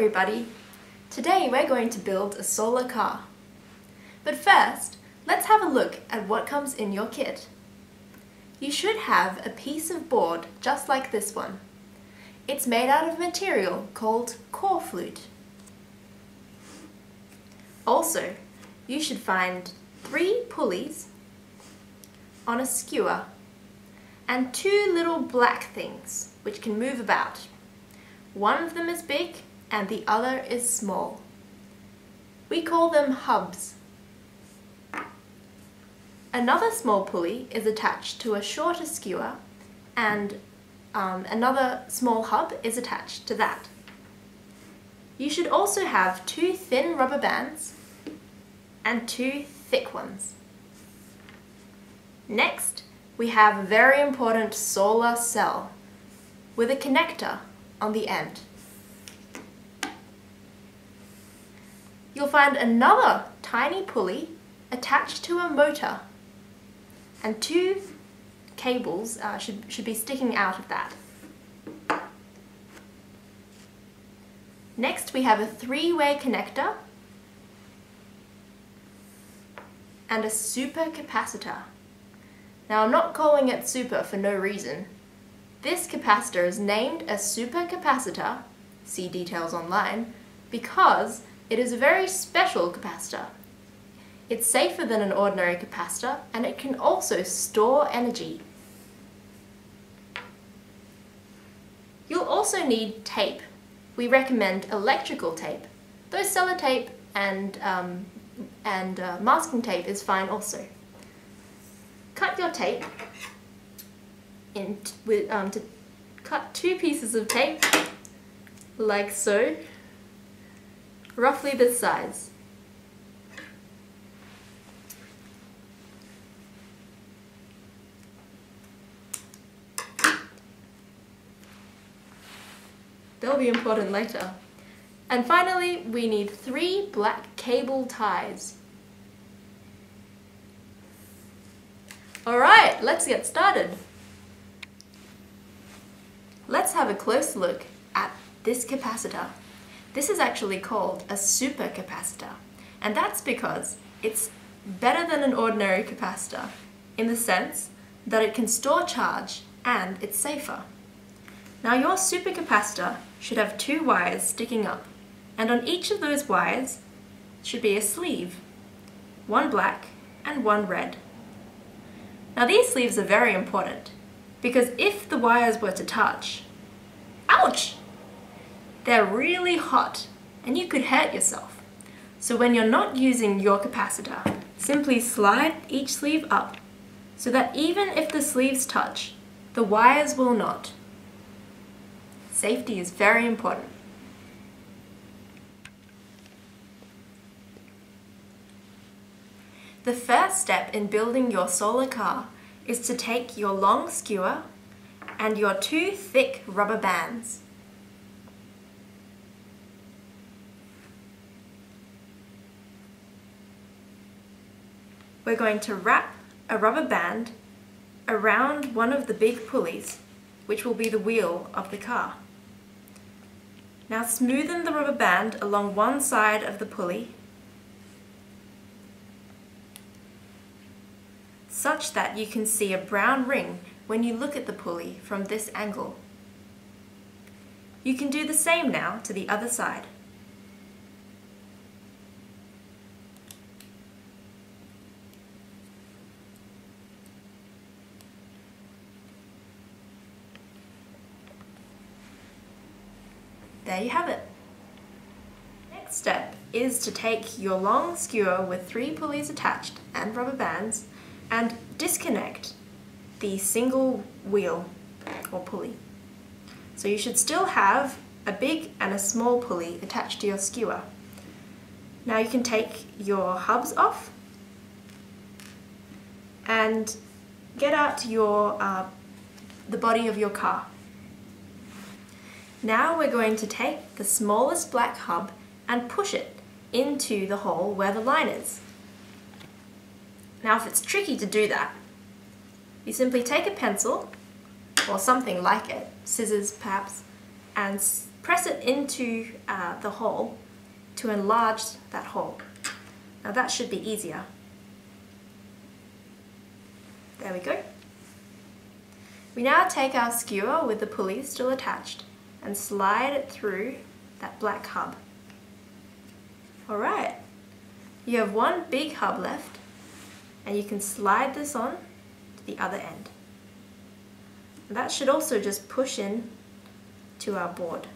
everybody! Today we're going to build a solar car. But first, let's have a look at what comes in your kit. You should have a piece of board just like this one. It's made out of material called core flute. Also, you should find 3 pulleys on a skewer and 2 little black things which can move about. One of them is big and the other is small. We call them hubs. Another small pulley is attached to a shorter skewer and another small hub is attached to that. You should also have 2 thin rubber bands and 2 thick ones. Next, we have a very important solar cell with a connector on the end. You'll find another tiny pulley attached to a motor, and 2 cables should be sticking out of that. Next, we have a 3-way connector and a supercapacitor. Now, I'm not calling it super for no reason. This capacitor is named a supercapacitor, see details online, because it is a very special capacitor. It's safer than an ordinary capacitor, and it can also store energy. You'll also need tape. We recommend electrical tape, though sellotape and masking tape is fine also. Cut your tape to cut 2 pieces of tape, like so, roughly this size. They'll be important later. And finally, we need 3 black cable ties. Alright, let's get started. Let's have a close look at this capacitor. This is actually called a supercapacitor, and that's because it's better than an ordinary capacitor in the sense that it can store charge and it's safer. Now, your supercapacitor should have 2 wires sticking up, and on each of those wires should be a sleeve, 1 black and 1 red. Now, these sleeves are very important because if the wires were to touch, ouch! They're really hot and you could hurt yourself. So when you're not using your capacitor, simply slide each sleeve up so that even if the sleeves touch, the wires will not. Safety is very important. The first step in building your solar car is to take your long skewer and your 2 thick rubber bands. We're going to wrap a rubber band around one of the big pulleys, which will be the wheel of the car. Now smoothen the rubber band along one side of the pulley such that you can see a brown ring when you look at the pulley from this angle. You can do the same now to the other side. There you have it. Next step is to take your long skewer with 3 pulleys attached and rubber bands and disconnect the single wheel or pulley. So you should still have a big and a small pulley attached to your skewer. Now you can take your hubs off and get out the body of your car. Now we're going to take the smallest black hub and push it into the hole where the line is. Now, if it's tricky to do that, you simply take a pencil or something like it, scissors perhaps, and press it into the hole to enlarge that hole. Now that should be easier. There we go. We now take our skewer with the pulley still attached and slide it through that black hub. Alright, you have one big hub left and you can slide this on to the other end. And that should also just push in to our board.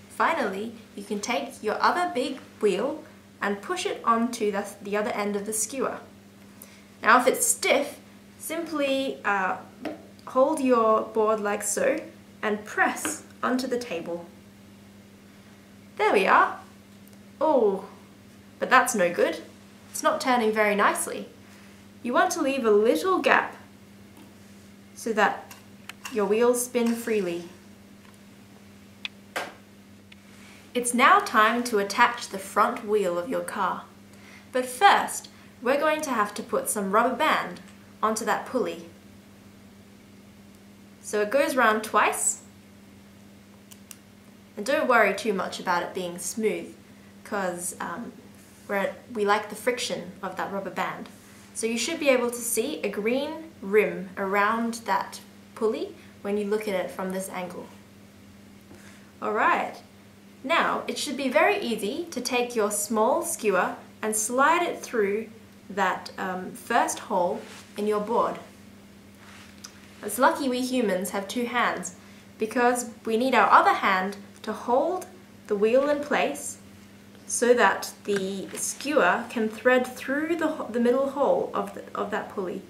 Finally, you can take your other big wheel and push it onto the other end of the skewer. Now if it's stiff, simply hold your board like so and press onto the table. There we are. Oh, but that's no good. It's not turning very nicely. You want to leave a little gap so that your wheels spin freely. It's now time to attach the front wheel of your car. But first, we're going to have to put some rubber band onto that pulley. So it goes round twice. And don't worry too much about it being smooth, because we like the friction of that rubber band. So you should be able to see a green rim around that pulley when you look at it from this angle. Alright, now it should be very easy to take your small skewer and slide it through that first hole in your board. It's lucky we humans have two hands, because we need our other hand to hold the wheel in place so that the skewer can thread through the middle hole of that pulley.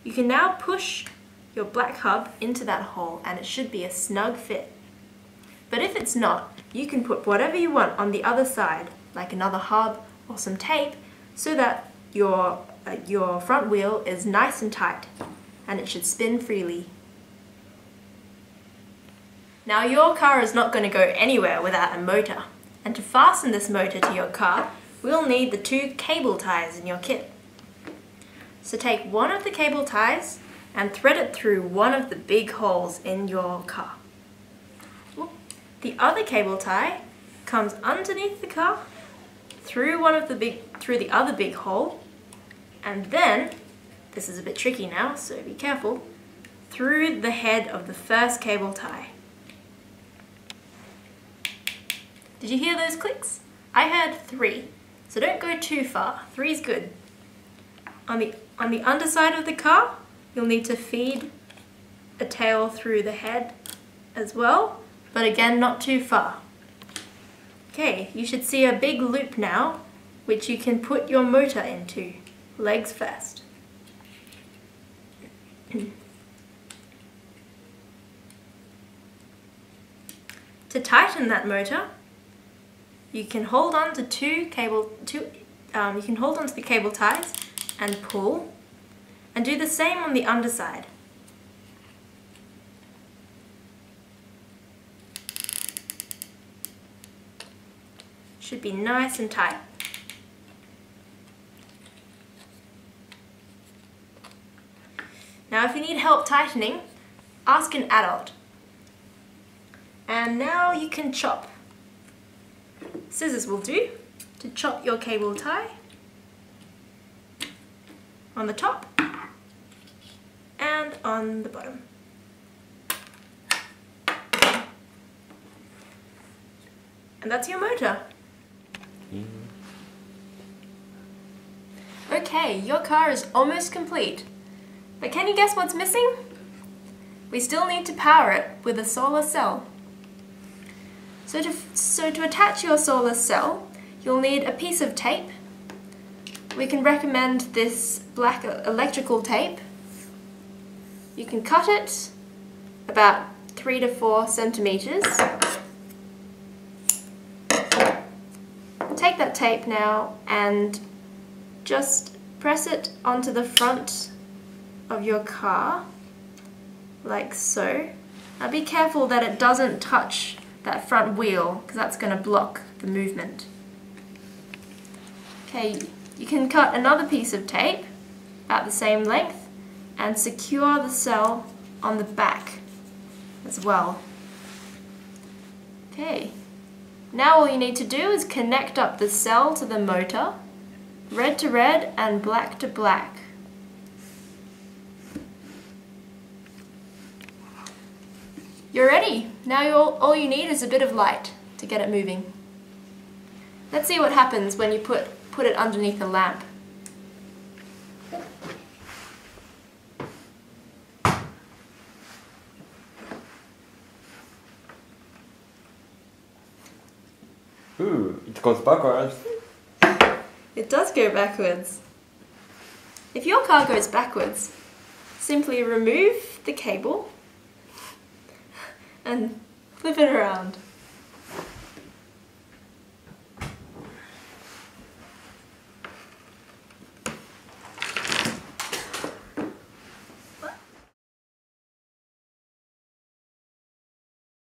You can now push your black hub into that hole and it should be a snug fit. But if it's not, you can put whatever you want on the other side, like another hub or some tape, so that your front wheel is nice and tight and it should spin freely. Now your car is not going to go anywhere without a motor, and to fasten this motor to your car, we'll need the two cable ties in your kit. So take one of the cable ties and thread it through one of the big holes in your car. The other cable tie comes underneath the car, through the other big hole, and then, this is a bit tricky now, so be careful, through the head of the first cable tie. Did you hear those clicks? I heard 3, so don't go too far. 3 is good. On the underside of the car, you'll need to feed a tail through the head as well, but again, not too far. Okay, you should see a big loop now, which you can put your motor into. Legs first. To tighten that motor, you can hold on to the cable ties and pull, and do the same on the underside. Should be nice and tight. Now if you need help tightening, ask an adult. And now you can chop. Scissors will do to chop your cable tie on the top and on the bottom. And that's your motor. Okay, your car is almost complete. But can you guess what's missing? We still need to power it with a solar cell. So to attach your solar cell, you'll need a piece of tape. We can recommend this black electrical tape. You can cut it about 3 to 4 centimeters. Take that tape now and just press it onto the front of your car, like so. Now be careful that it doesn't touch that front wheel, because that's going to block the movement. Okay, you can cut another piece of tape, about the same length, and secure the cell on the back as well. Okay. Now all you need to do is connect up the cell to the motor, red to red and black to black. You're ready. Now all you need is a bit of light to get it moving. Let's see what happens when you put it underneath a lamp. Ooh, it goes backwards. It does go backwards. If your car goes backwards, simply remove the cable and flip it around.